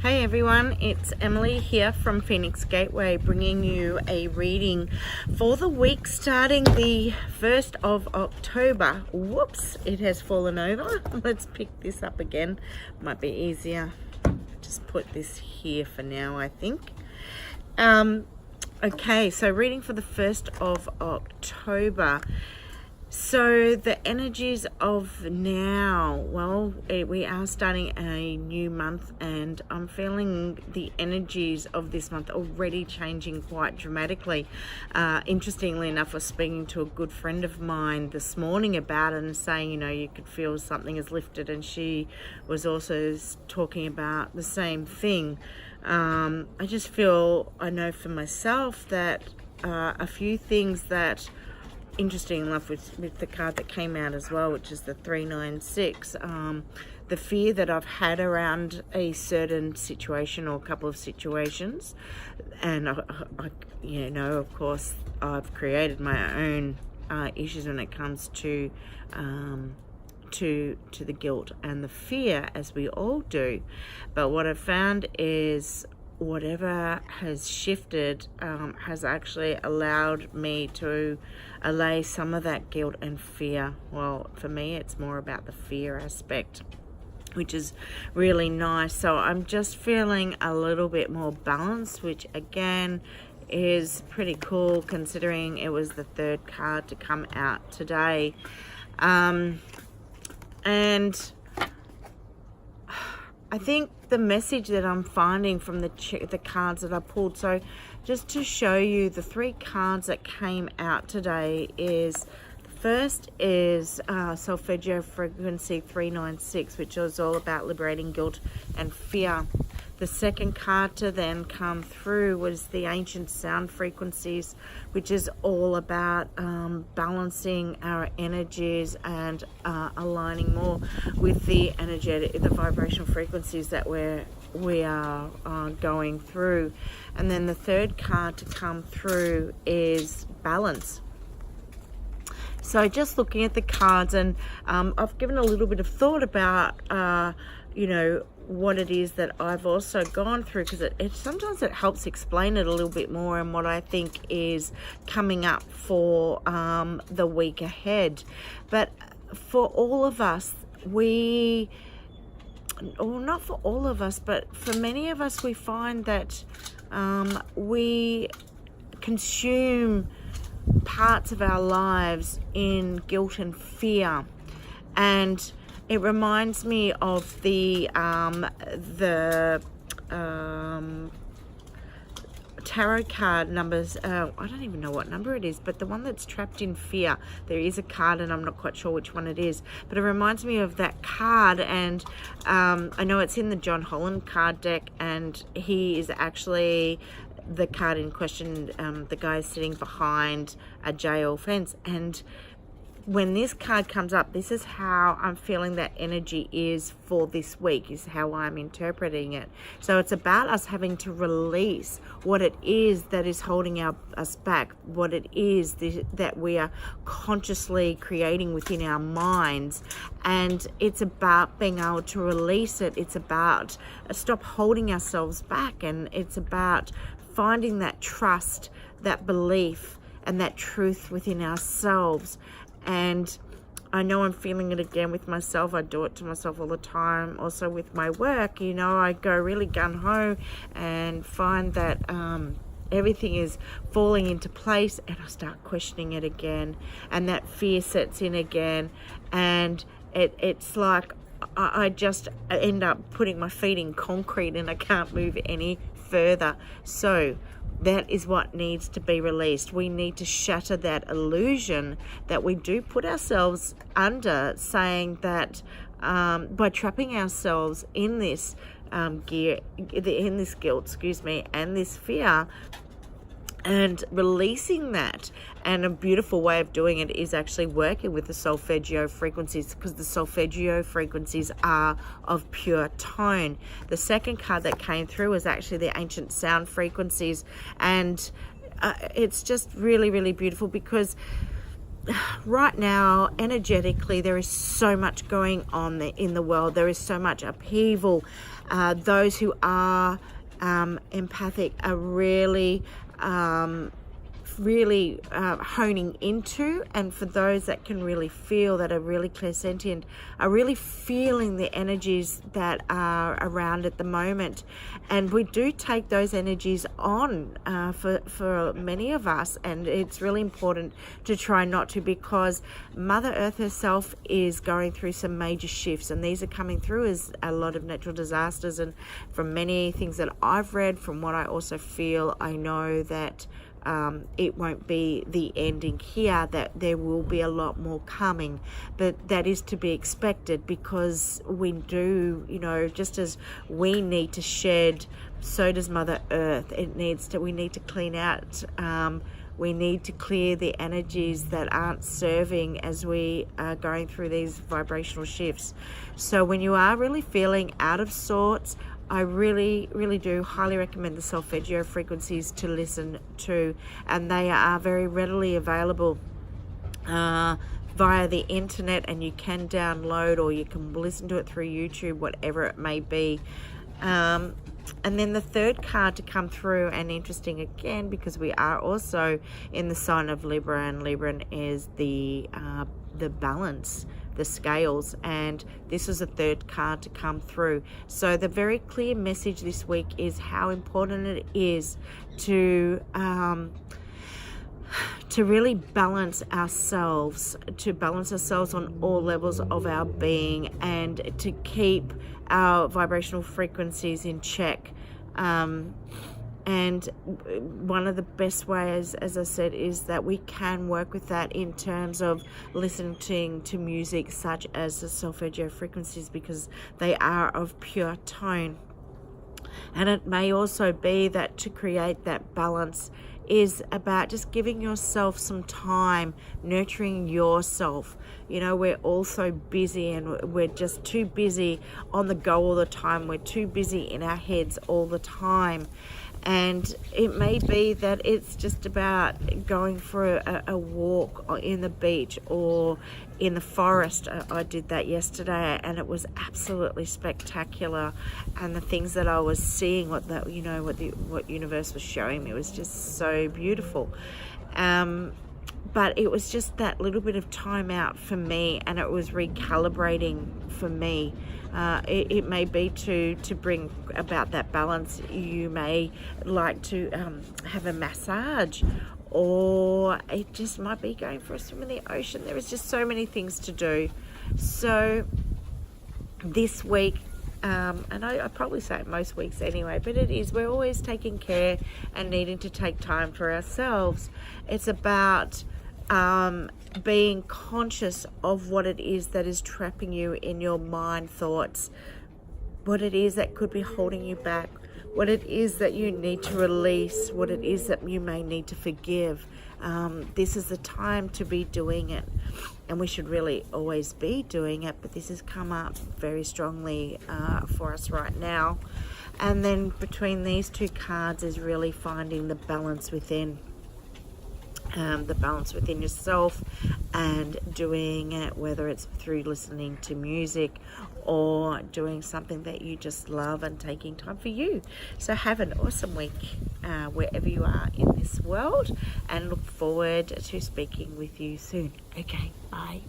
Hey everyone, it's Emily here from Phoenix Gateway, bringing you a reading for the week starting the 1st of October. Whoops, it has fallen over. Let's pick this up again. Might be easier. Just put this here for now, I think. Okay, so reading for the 1st of October. So the energies of now, well, we are starting a new month, and I'm feeling the energies of this month already changing quite dramatically. Interestingly enough, I was speaking to a good friend of mine this morning about it and saying, you know, you could feel something is lifted, and she was also talking about the same thing. I just feel, I know for myself that a few things that, interesting enough, with the card that came out as well, which is the 396, the fear that I've had around a certain situation or a couple of situations, and I you know, of course, I've created my own issues when it comes to the guilt and the fear, as we all do. But what I've found is whatever has shifted has actually allowed me to allay some of that guilt and fear. Well, for me, it's more about the fear aspect, which is really nice. So I'm just feeling a little bit more balanced, which again is pretty cool considering it was the third card to come out today. And I think the message that I'm finding from the cards that I pulled, so just to show you the three cards that came out today, is first is Solfeggio frequency 396, which is all about liberating guilt and fear. The second card to then come through was the ancient sound frequencies, which is all about balancing our energies and aligning more with the vibrational frequencies that we are going through. And then the third card to come through is balance. So just looking at the cards, and I've given a little bit of thought about you know, what it is that I've also gone through, because it sometimes it helps explain it a little bit more, and what I think is coming up for the week ahead. But for all of us, not for all of us, but for many of us, we find that we consume parts of our lives in guilt and fear. And it reminds me of the tarot card numbers. I don't even know what number it is, but the one that's trapped in fear. There is a card, and I'm not quite sure which one it is, but it reminds me of that card. And I know it's in the John Holland card deck, and he is actually the card in question. The guy is sitting behind a jail fence, and when this card comes up, this is how I'm feeling that energy is for this week, is how I'm interpreting it. So it's about us having to release what it is that is holding us back, what it is that we are consciously creating within our minds. And it's about being able to release it. It's about stop holding ourselves back, and it's about finding that trust, that belief, and that truth within ourselves. And I know I'm feeling it again with myself. I do it to myself all the time. Also with my work, you know, I go really gung-ho and find that everything is falling into place, and I start questioning it again, and that fear sets in again, and it's like I just end up putting my feet in concrete, and I can't move any further. So that is what needs to be released. We need to shatter that illusion that we do put ourselves under, saying that by trapping ourselves in this guilt, and this fear, and releasing that. And a beautiful way of doing it is actually working with the Solfeggio frequencies, because the Solfeggio frequencies are of pure tone. The second card that came through was actually the ancient sound frequencies, and it's just really, really beautiful, because right now, energetically, there is so much going on in the world. There is so much upheaval. Those who are empathic are really honing into, and for those that can really feel, that are really clairsentient, are really feeling the energies that are around at the moment. And we do take those energies on for many of us, and it's really important to try not to, because Mother Earth herself is going through some major shifts, and these are coming through as a lot of natural disasters. And from many things that I've read, from what I also feel, I know that it won't be the ending here, that there will be a lot more coming, but that is to be expected, because we do, just as we need to shed, so does Mother Earth. We need to clean out, we need to clear the energies that aren't serving as we are going through these vibrational shifts. So when you are really feeling out of sorts, I really, really do highly recommend the Solfeggio frequencies to listen to, and they are very readily available via the internet, and you can download or you can listen to it through YouTube, whatever it may be. And then the third card to come through, and interesting again, because we are also in the sign of Libra, and Libra is the balance, the scales, and this is the third card to come through. So the very clear message this week is how important it is to really balance ourselves, on all levels of our being, and to keep our vibrational frequencies in check. And one of the best ways, as I said, is that we can work with that in terms of listening to music such as the Solfeggio frequencies, because they are of pure tone. And it may also be that to create that balance is about just giving yourself some time, nurturing yourself. We're all so busy, and we're just too busy on the go all the time. We're too busy in our heads all the time. And it may be that it's just about going for a walk in the beach or in the forest. I did that yesterday, and it was absolutely spectacular. And the things that I was seeing, what universe was showing me, was just so beautiful. But it was just that little bit of time out for me, and it was recalibrating for me. It may be to bring about that balance. You may like to have a massage, or it just might be going for a swim in the ocean. There is just so many things to do. So this week, and I probably say it most weeks anyway, but we're always taking care and needing to take time for ourselves. It's about being conscious of what it is that is trapping you in your mind thoughts, what it is that could be holding you back, what it is that you need to release, what it is that you may need to forgive. This is the time to be doing it, and we should really always be doing it, but this has come up very strongly for us right now. And then between these two cards is really finding the balance within. The balance within yourself, and doing it, whether it's through listening to music or doing something that you just love and taking time for you. So have an awesome week wherever you are in this world, and look forward to speaking with you soon. Okay, bye.